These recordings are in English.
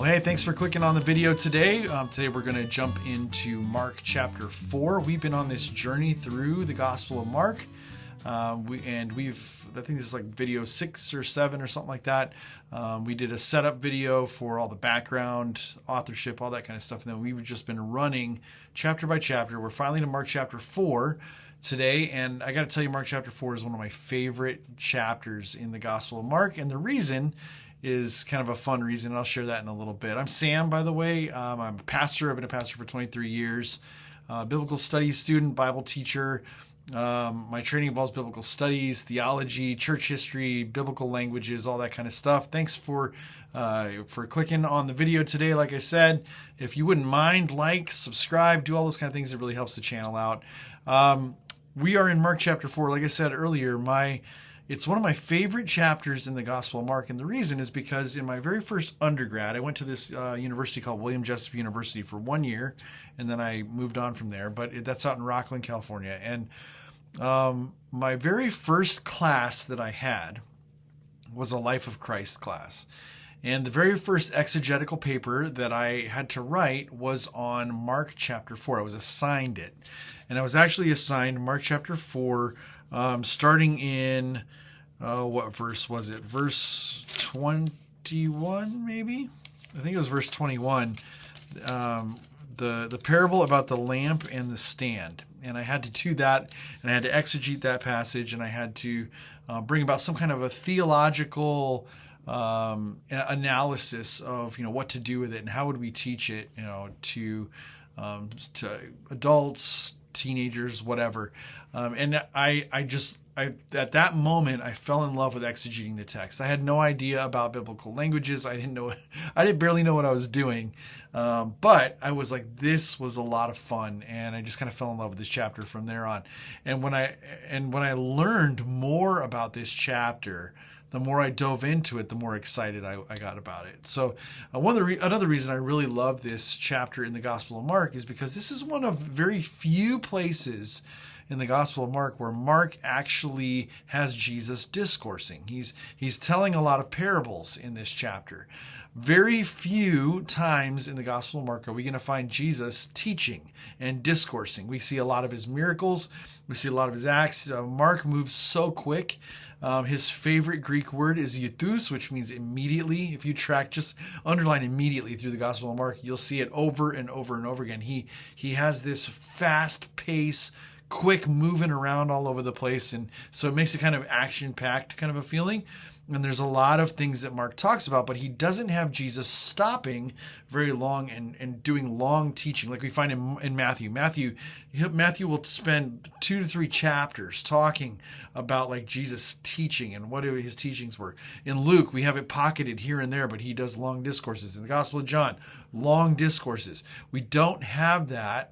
Well, hey, thanks for clicking on the video today. Today we're going to jump into Mark chapter 4. We've been on this journey through the Gospel of Mark. I think this is like video 6 or 7 or something like that. We did a setup video for all the background, authorship, all that kind of stuff. And then we've just been running chapter by chapter. We're finally to Mark chapter 4 today. And I got to tell you, Mark chapter 4 is one of my favorite chapters in the Gospel of Mark. And the reason is kind of a fun reason. And I'll share that in a little bit. I'm Sam, by the way. I'm a pastor. I've been a pastor for 23 years. Biblical studies student, Bible teacher. My training involves biblical studies, theology, church history, biblical languages, all that kind of stuff. Thanks for clicking on the video today. Like I said, if you wouldn't mind, like, subscribe, do all those kind of things. It really helps the channel out. We are in Mark chapter 4. Like I said earlier, it's one of my favorite chapters in the Gospel of Mark. And the reason is because in my very first undergrad, I went to this university called William Jessup University for 1 year, and then I moved on from there. But that's out in Rockland, California. And my very first class that I had was a Life of Christ class. And the very first exegetical paper that I had to write was on Mark chapter 4. I was assigned it. And I was actually assigned Mark chapter 4, starting in, what verse was it? Verse 21, maybe? I think it was verse 21. The parable about the lamp and the stand. And I had to do that, and I had to exegete that passage, and I had to bring about some kind of a theological analysis of, what to do with it and how would we teach it, to adults, teenagers, whatever. And I at that moment, I fell in love with exegeting the text. I had no idea about biblical languages. I didn't barely know what I was doing. But I was like, this was a lot of fun. And I just kind of fell in love with this chapter from there on. And when I learned more about this chapter, the more I dove into it, the more excited I got about it. So another reason I really love this chapter in the Gospel of Mark is because this is one of very few places in the Gospel of Mark where Mark actually has Jesus discoursing. He's telling a lot of parables in this chapter. Very few times in the Gospel of Mark are we going to find Jesus teaching and discoursing. We see a lot of his miracles. We see a lot of his acts. Mark moves so quick. His favorite Greek word is euthus, which means immediately. If you track, just underline immediately through the Gospel of Mark, you'll see it over and over and over again. He has this fast pace, quick moving around all over the place. And so it makes it kind of action-packed kind of a feeling. And there's a lot of things that Mark talks about, but he doesn't have Jesus stopping very long and doing long teaching like we find in Matthew. Matthew will spend 2 to 3 chapters talking about like Jesus teaching and what his teachings were. In Luke, we have it pocketed here and there, but he does long discourses. In the Gospel of John, long discourses. We don't have that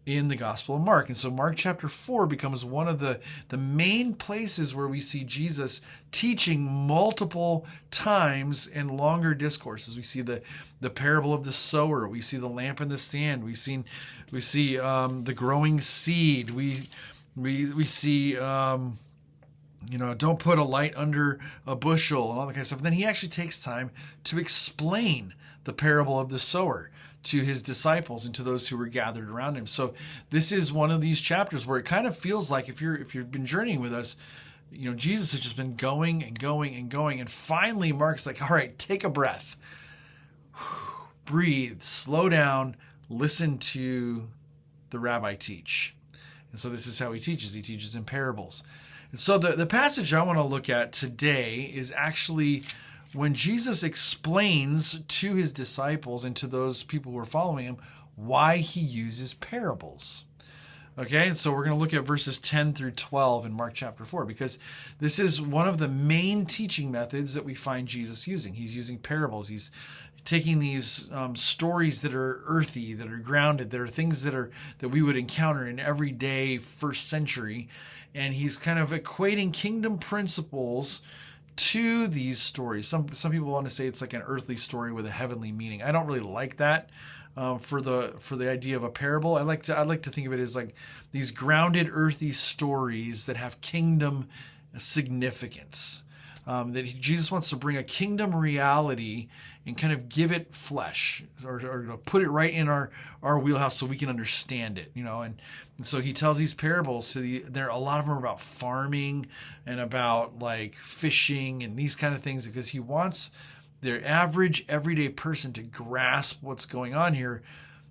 in the Gospel of Mark. And so Mark chapter 4 becomes one of the main places where we see Jesus teaching multiple times in longer discourses. We see the parable of the sower. We see the lamp and the stand. We see the growing seed. We see don't put a light under a bushel and all that kind of stuff. And then he actually takes time to explain the parable of the sower to his disciples and to those who were gathered around him. So this is one of these chapters where it kind of feels like if you've been journeying with us, Jesus has just been going and going and going. And finally, Mark's like, all right, take a breath, breathe, slow down, listen to the rabbi teach. And so this is how he teaches. He teaches in parables. And so the passage I want to look at today is actually when Jesus explains to his disciples and to those people who are following him why he uses parables. Okay, and so we're going to look at verses 10 through 12 in Mark chapter 4, because this is one of the main teaching methods that we find Jesus using. He's using parables. He's taking these stories that are earthy, that are grounded, that are things that we would encounter in everyday first century, and he's kind of equating kingdom principles to these stories. Some people want to say it's like an earthly story with a heavenly meaning. I don't really like that for the idea of a parable. I like to think of it as like these grounded earthy stories that have kingdom significance. Jesus wants to bring a kingdom reality and kind of give it flesh, or put it right in our wheelhouse so we can understand it, and so he tells these parables there. A lot of them are about farming and about like fishing and these kind of things, because he wants their average everyday person to grasp what's going on here.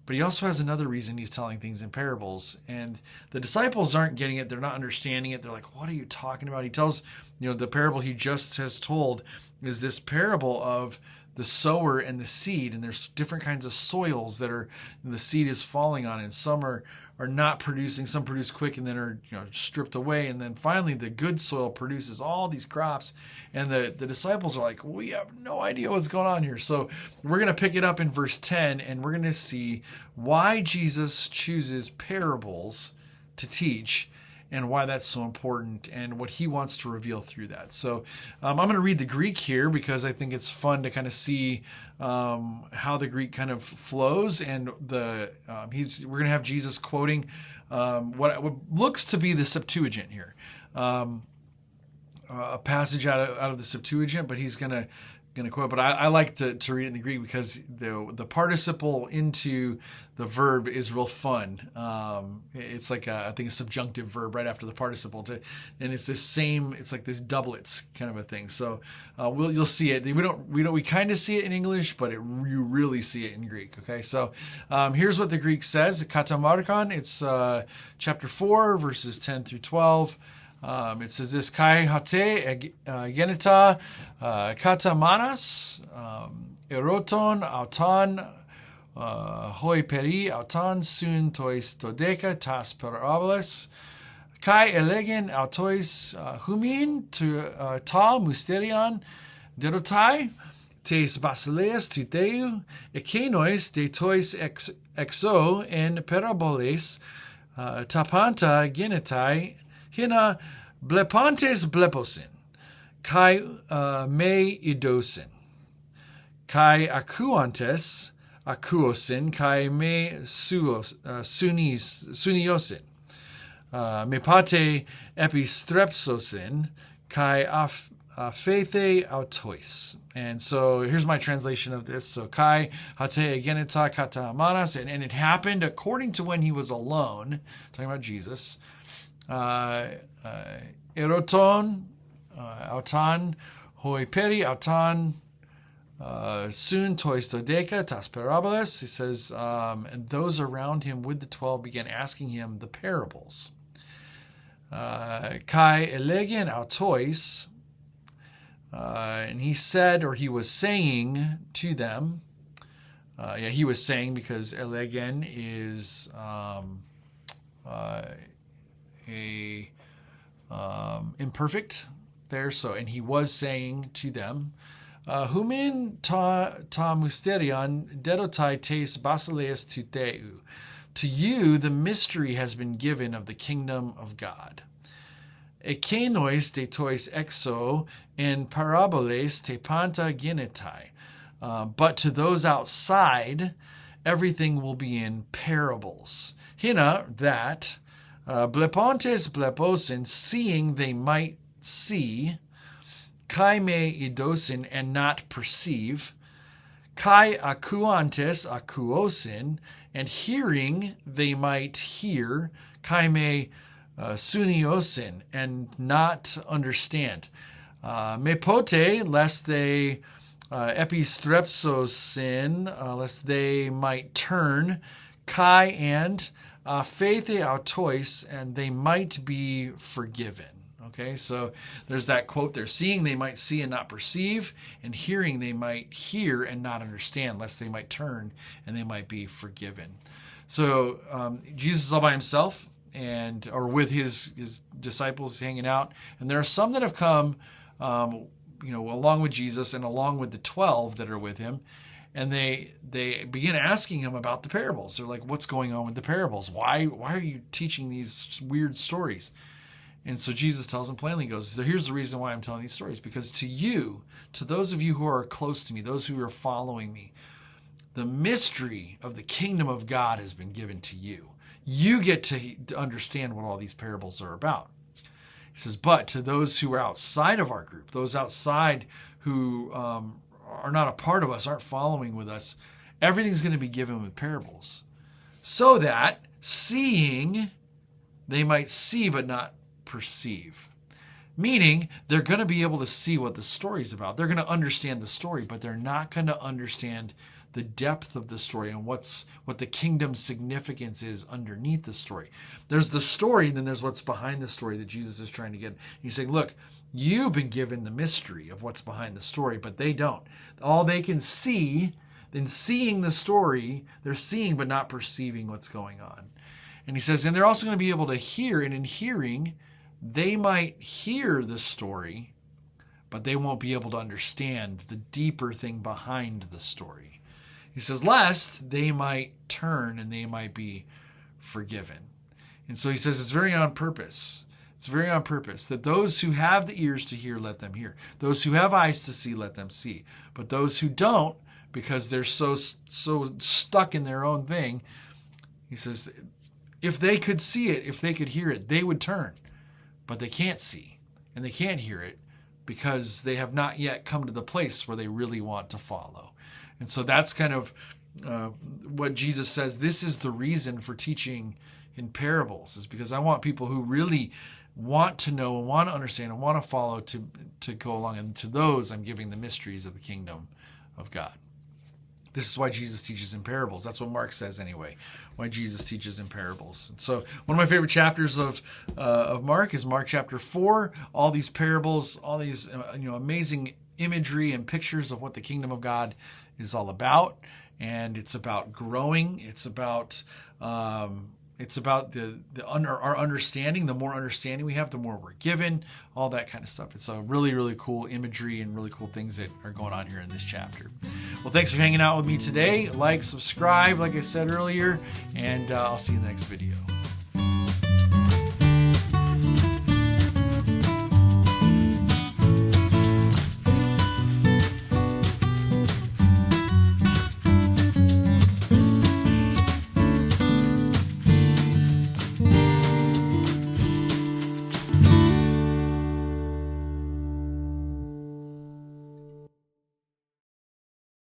But he also has another reason he's telling things in parables. And the disciples aren't getting it. They're not understanding it. They're like, what are you talking about? He tells, the parable he just has told is this parable of the sower and the seed. And there's different kinds of soils that the seed is falling on. And some are not producing, some produce quick and then are stripped away. And then finally the good soil produces all these crops. And the disciples are like, we have no idea what's going on here. So we're going to pick it up in verse 10, and we're going to see why Jesus chooses parables to teach and why that's so important and what he wants to reveal through that. So I'm going to read the Greek here because I think it's fun to kind of see how the Greek kind of flows. And we're going to have Jesus quoting what looks to be the Septuagint here, a passage out of the Septuagint, but he's going to quote. But I like to read it in the Greek because the participle into the verb is real fun. It's like I think a subjunctive verb right after the participle, and it's this same. It's like this doublets kind of a thing. So you'll see it. We kind of see it in English, but you really see it in Greek. Okay, so here's what the Greek says. Katamarkan. It's chapter 4, verses 10 through 12. It says this: Kai hate geneta kata manas eroton auton hoi peri auton sun tois todeka tas parabolas kai elegen autois humin tu ta mysterion derotai tes basileas tu teu ekenois de tois exo en paraboles tapanta genetai hina blepantes bleposin, kai me idosin, kai akuantes akuosin, kai me suniosin, me pate epistrepsosin, kai aphethe autois. And so here's my translation of this. So kai hate geneta kata manas, and it happened according to when he was alone, talking about Jesus. Eroton, autan, hoi peri, autan, sun tois dodeka, tas parabolas. He says, and those around him with the 12 began asking him the parables. Kai elegen autois, and he said, or he was saying to them, he was saying because elegen is imperfect there. So, and he was saying to them, humin ta mysterion dedotai tes basileus tu theu. To you the mystery has been given of the kingdom of God. Ekenois de tois exo en paraboles te panta genetai. But to those outside, everything will be in parables. Hina, that, blepontes bleposin, seeing they might see, kai me idosin, and not perceive, kai akuantes akuosin, and hearing they might hear, kai me suniosin, and not understand. Mepote, lest they epistrepsosin, lest they might turn, kai and phethe autois, and they might be forgiven. Okay, so there's that quote there. Seeing they might see and not perceive, and hearing they might hear and not understand, lest they might turn and they might be forgiven. So Jesus is all by himself, or with his disciples hanging out, and there are some that have come, along with Jesus and along with the 12 that are with him, and they begin asking him about the parables. They're like, "What's going on with the parables? Why are you teaching these weird stories?" And so Jesus tells them plainly, goes, "So here's the reason why I'm telling these stories, because to those of you who are close to me, those who are following me, the mystery of the kingdom of God has been given to you. You get to understand what all these parables are about." He says, but to those who are outside of our group, those outside who are not a part of us, aren't following with us, everything's going to be given with parables, so that seeing, they might see but not perceive. Meaning, they're going to be able to see what the story's about. They're going to understand the story, but they're not going to understand the depth of the story and what the kingdom's significance is underneath the story. There's the story, and then there's what's behind the story that Jesus is trying to get. He's saying, look, you've been given the mystery of what's behind the story, but they don't. All they can see, in seeing the story, they're seeing but not perceiving what's going on. And he says, and they're also going to be able to hear, and in hearing, they might hear the story, but they won't be able to understand the deeper thing behind the story. He says, lest they might turn and they might be forgiven. And so he says it's very on purpose. It's very on purpose that those who have the ears to hear, let them hear. Those who have eyes to see, let them see. But those who don't, because they're so stuck in their own thing, he says, if they could see it, if they could hear it, they would turn. But they can't see and they can't hear it because they have not yet come to the place where they really want to follow. And so that's kind of what Jesus says. This is the reason for teaching in parables, is because I want people who really want to know and want to understand and want to follow to go along. And to those, I'm giving the mysteries of the kingdom of God. This is why Jesus teaches in parables. That's what Mark says anyway, why Jesus teaches in parables. And so one of my favorite chapters of Mark is Mark chapter 4. All these parables, all these amazing imagery and pictures of what the kingdom of God is all about. And it's about growing. It's about our understanding. The more understanding we have, the more we're given, all that kind of stuff. It's a really, really cool imagery and really cool things that are going on here in this chapter. Well, thanks for hanging out with me today. Like, subscribe, like I said earlier, and I'll see you in the next video.